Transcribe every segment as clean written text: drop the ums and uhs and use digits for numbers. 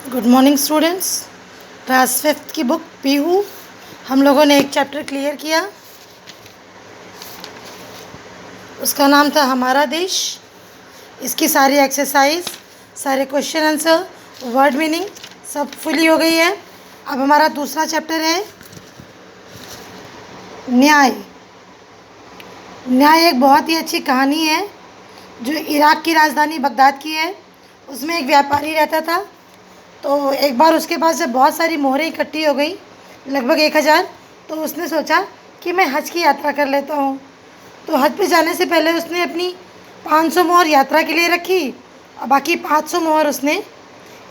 Good morning students. Class 5th की book Pihu हम लोगों ने एक चैप्टर क्लियर किया। उसका नाम था हमारा देश। इसकी सारी एक्सरसाइज, सारे क्वेश्चन आंसर, वर्ड मीनिंग सब फुली हो गई है। अब हमारा दूसरा चैप्टर है न्याय। न्याय एक बहुत ही अच्छी कहानी है जो इराक की राजधानी बगदाद की है। उसमें एक व्यापारी रहता था। तो एक बार उसके पास जब बहुत सारी मोहरें इकट्ठी हो गई, लगभग 1000, तो उसने सोचा कि मैं हज की यात्रा कर लेता हूँ। तो हज पे जाने से पहले उसने अपनी 500 मोहर यात्रा के लिए रखी और बाकी 500 मोहर उसने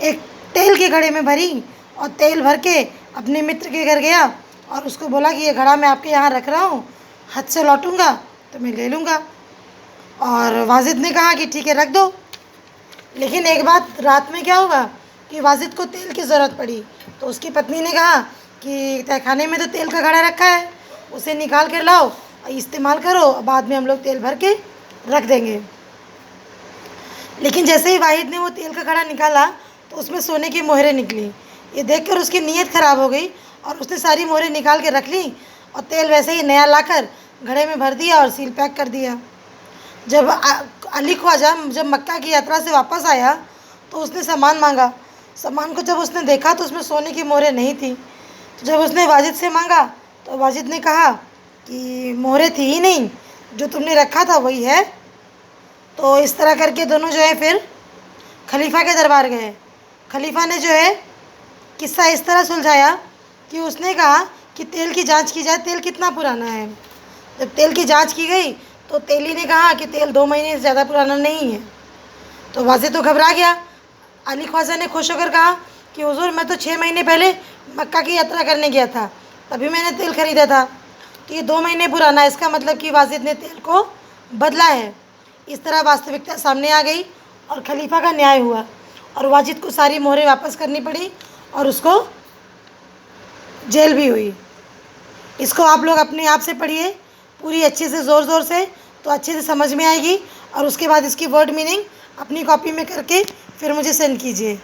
एक तेल के घड़े में भरी और तेल भर के अपने मित्र के घर गया और उसको बोला कि ये घड़ा मैं आपके यहाँ रख रहा हूँ, हज से लौटूंगा तो मैं ले लूँगा। और वाजिद ने कहा कि ठीक है, रख दो। लेकिन एक बात, रात में क्या हुआ कि वाजिद को तेल की ज़रूरत पड़ी। तो उसकी पत्नी ने कहा कि तहखाने में तो तेल का घड़ा रखा है, उसे निकाल कर लाओ और इस्तेमाल करो, बाद में हम लोग तेल भर के रख देंगे। लेकिन जैसे ही वाहिद ने वो तेल का घड़ा निकाला तो उसमें सोने की मोहरें निकली। ये देखकर उसकी नीयत ख़राब हो गई और उसने सारी मोहरें निकाल के रख ली और तेल वैसे ही नया लाकर घड़े में भर दिया और सील पैक कर दिया। जब अली ख्वाजा जब मक्का की यात्रा से वापस आया तो उसने सामान मांगा। सामान को जब उसने देखा तो उसमें सोने की मोहरें नहीं थी। तो जब उसने वाजिद से मांगा तो वाजिद ने कहा कि मोहरें थी ही नहीं, जो तुमने रखा था वही है। तो इस तरह करके दोनों जो है फिर खलीफा के दरबार गए। खलीफा ने जो है किस्सा इस तरह सुलझाया कि उसने कहा कि तेल की जांच की जाए, तेल कितना पुराना है। जब तेल की जांच की गई तो तेली ने कहा कि तेल 2 महीने से ज़्यादा पुराना नहीं है। तो वाजिद तो घबरा गया। अली ख्वाजा ने खुश होकर कहा कि हुजूर, मैं तो 6 महीने पहले मक्का की यात्रा करने गया था, तभी मैंने तेल खरीदा था। तो ये 2 महीने पुराना है, इसका मतलब कि वाजिद ने तेल को बदला है। इस तरह वास्तविकता सामने आ गई और खलीफा का न्याय हुआ और वाजिद को सारी मोहरें वापस करनी पड़ी और उसको जेल भी हुई। इसको आप लोग अपने आप से पढ़िए पूरी अच्छे से, ज़ोर ज़ोर से, तो अच्छे से समझ में आएगी। और उसके बाद इसकी वर्ड मीनिंग अपनी कॉपी में करके फिर मुझे सेंड कीजिए।